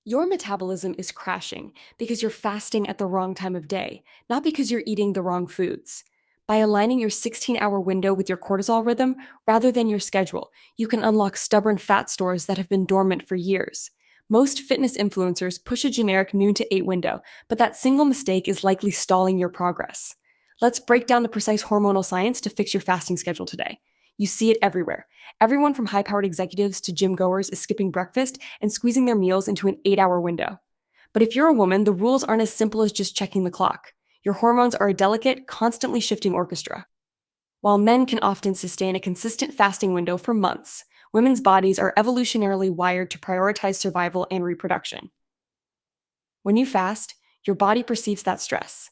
Your metabolism is crashing because you're fasting at the wrong time of day, not because you're eating the wrong foods. By aligning your 16-hour window with your cortisol rhythm rather than your schedule, you can unlock stubborn fat stores that have been dormant for years. Most fitness influencers push a generic noon to 8 window, but that single mistake is likely stalling your progress. Let's break down the precise hormonal science to fix your fasting schedule today. You see it everywhere. Everyone from high powered executives to gym goers is skipping breakfast and squeezing their meals into an 8-hour window. But if you're a woman, the rules aren't as simple as just checking the clock. Your hormones are a delicate, constantly shifting orchestra. While men can often sustain a consistent fasting window for months, women's bodies are evolutionarily wired to prioritize survival and reproduction. When you fast, your body perceives that stress.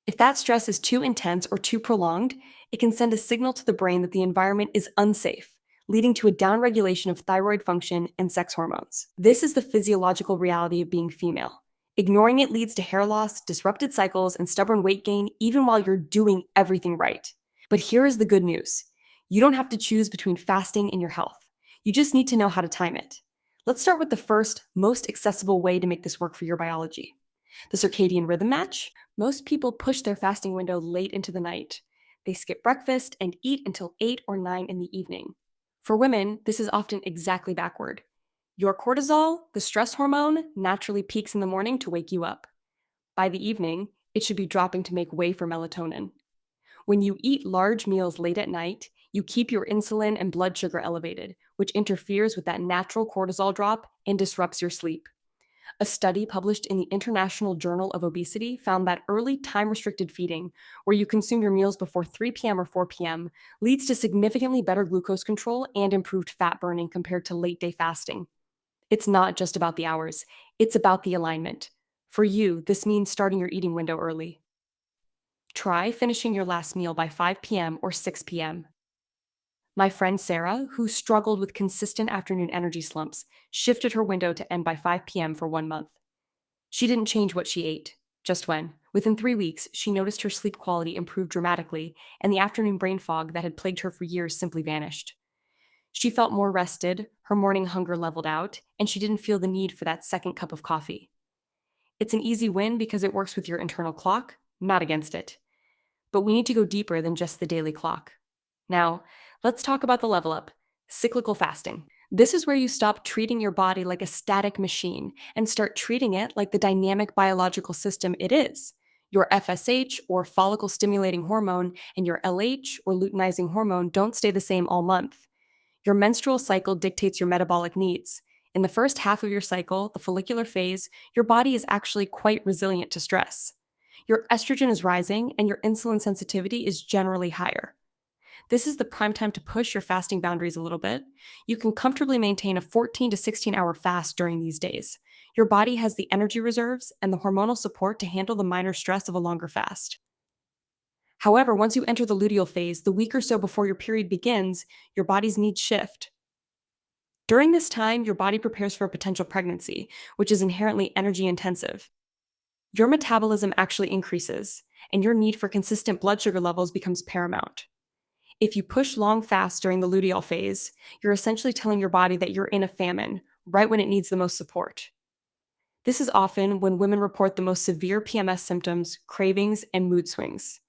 If that stress is too intense or too prolonged, it can send a signal to the brain that the environment is unsafe, leading to a downregulation of thyroid function and sex hormones. This is the physiological reality of being female. Ignoring it leads to hair loss, disrupted cycles, and stubborn weight gain, even while you're doing everything right. But here is the good news. You don't have to choose between fasting and your health. You just need to know how to time it. Let's start with the first, most accessible way to make this work for your biology. The circadian rhythm match. Most people push their fasting window late into the night. They skip breakfast and eat until 8 or 9 in the evening. For women, this is often exactly backward. Your cortisol, the stress hormone, naturally peaks in the morning to wake you up. By the evening, it should be dropping to make way for melatonin. When you eat large meals late at night, you keep your insulin and blood sugar elevated, which interferes with that natural cortisol drop and disrupts your sleep. A study published in the International Journal of Obesity found that early time-restricted feeding, where you consume your meals before 3 p.m. or 4 p.m., leads to significantly better glucose control and improved fat burning compared to late-day fasting. It's not just about the hours, it's about the alignment. For you, this means starting your eating window early. Try finishing your last meal by 5 p.m. or 6 p.m. My friend Sarah, who struggled with consistent afternoon energy slumps, shifted her window to end by 5 p.m. for 1 month. She didn't change what she ate, just when. Within 3 weeks, she noticed her sleep quality improved dramatically, and the afternoon brain fog that had plagued her for years simply vanished. She felt more rested, her morning hunger leveled out, and she didn't feel the need for that second cup of coffee. It's an easy win because it works with your internal clock, not against it. But we need to go deeper than just the daily clock. Now, let's talk about the level up, cyclical fasting. This is where you stop treating your body like a static machine and start treating it like the dynamic biological system it is. Your FSH, or follicle stimulating hormone, and your LH, or luteinizing hormone, don't stay the same all month. Your menstrual cycle dictates your metabolic needs. In the first half of your cycle, the follicular phase, your body is actually quite resilient to stress. Your estrogen is rising, and your insulin sensitivity is generally higher. This is the prime time to push your fasting boundaries a little bit. You can comfortably maintain a 14 to 16-hour fast during these days. Your body has the energy reserves and the hormonal support to handle the minor stress of a longer fast. However, once you enter the luteal phase, the week or so before your period begins, your body's needs shift. During this time, your body prepares for a potential pregnancy, which is inherently energy intensive. Your metabolism actually increases, and your need for consistent blood sugar levels becomes paramount. If you push long fasts during the luteal phase, you're essentially telling your body that you're in a famine, right when it needs the most support. This is often when women report the most severe PMS symptoms, cravings, and mood swings.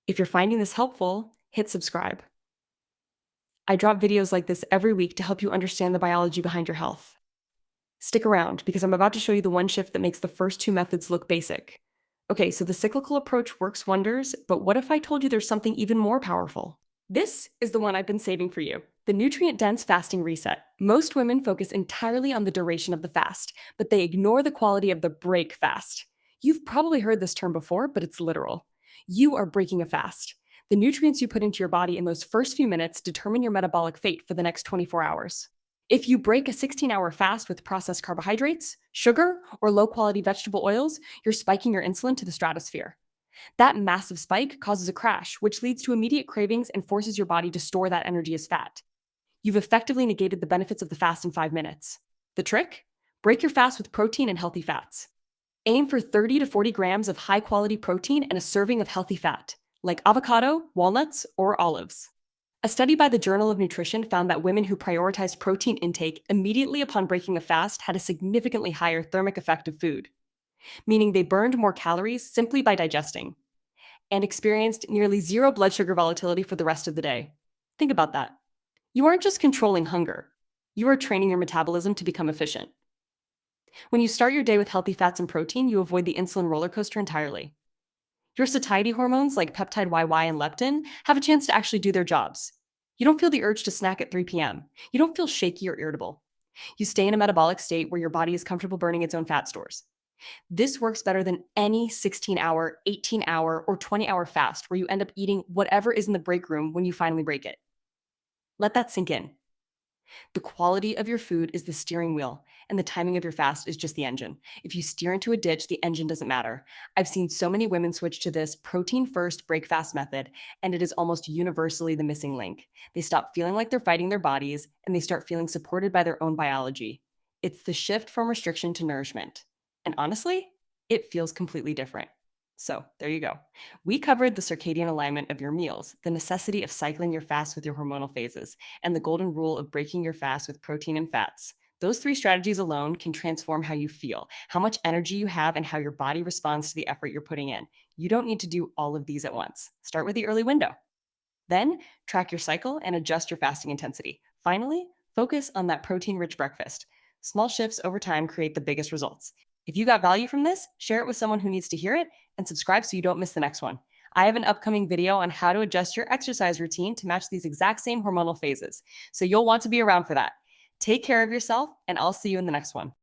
If you're finding this helpful, hit subscribe. I drop videos like this every week to help you understand the biology behind your health. Stick around, because I'm about to show you the one shift that makes the first two methods look basic. Okay, so the cyclical approach works wonders, but what if I told you there's something even more powerful? This is the one I've been saving for you, the nutrient-dense fasting reset. Most women focus entirely on the duration of the fast, but they ignore the quality of the break fast. You've probably heard this term before, but it's literal. You are breaking a fast. The nutrients you put into your body in those first few minutes determine your metabolic fate for the next 24 hours. If you break a 16-hour fast with processed carbohydrates, sugar, or low-quality vegetable oils, you're spiking your insulin to the stratosphere. That massive spike causes a crash, which leads to immediate cravings and forces your body to store that energy as fat. You've effectively negated the benefits of the fast in 5 minutes. The trick? Break your fast with protein and healthy fats. Aim for 30 to 40 grams of high-quality protein and a serving of healthy fat, like avocado, walnuts, or olives. A study by the Journal of Nutrition found that women who prioritized protein intake immediately upon breaking a fast had a significantly higher thermic effect of food, meaning they burned more calories simply by digesting, and experienced nearly zero blood sugar volatility for the rest of the day. Think about that. You aren't just controlling hunger, you are training your metabolism to become efficient. When you start your day with healthy fats and protein, you avoid the insulin roller coaster entirely. Your satiety hormones like peptide YY and leptin have a chance to actually do their jobs. You don't feel the urge to snack at 3 p.m. You don't feel shaky or irritable. You stay in a metabolic state where your body is comfortable burning its own fat stores. This works better than any 16-hour, 18-hour, or 20-hour fast where you end up eating whatever is in the break room when you finally break it. Let that sink in. The quality of your food is the steering wheel, and the timing of your fast is just the engine. If you steer into a ditch, the engine doesn't matter. I've seen so many women switch to this protein first break fast method, and it is almost universally the missing link. They stop feeling like they're fighting their bodies, and they start feeling supported by their own biology. It's the shift from restriction to nourishment. And honestly, it feels completely different. So, there you go. We covered the circadian alignment of your meals, the necessity of cycling your fast with your hormonal phases, and the golden rule of breaking your fast with protein and fats. Those three strategies alone can transform how you feel, how much energy you have, and how your body responds to the effort you're putting in. You don't need to do all of these at once. Start with the early window. Then, track your cycle and adjust your fasting intensity. Finally, focus on that protein rich breakfast. Small shifts over time create the biggest results. If you got value from this, share it with someone who needs to hear it and subscribe so you don't miss the next one. I have an upcoming video on how to adjust your exercise routine to match these exact same hormonal phases, so you'll want to be around for that. Take care of yourself, and I'll see you in the next one.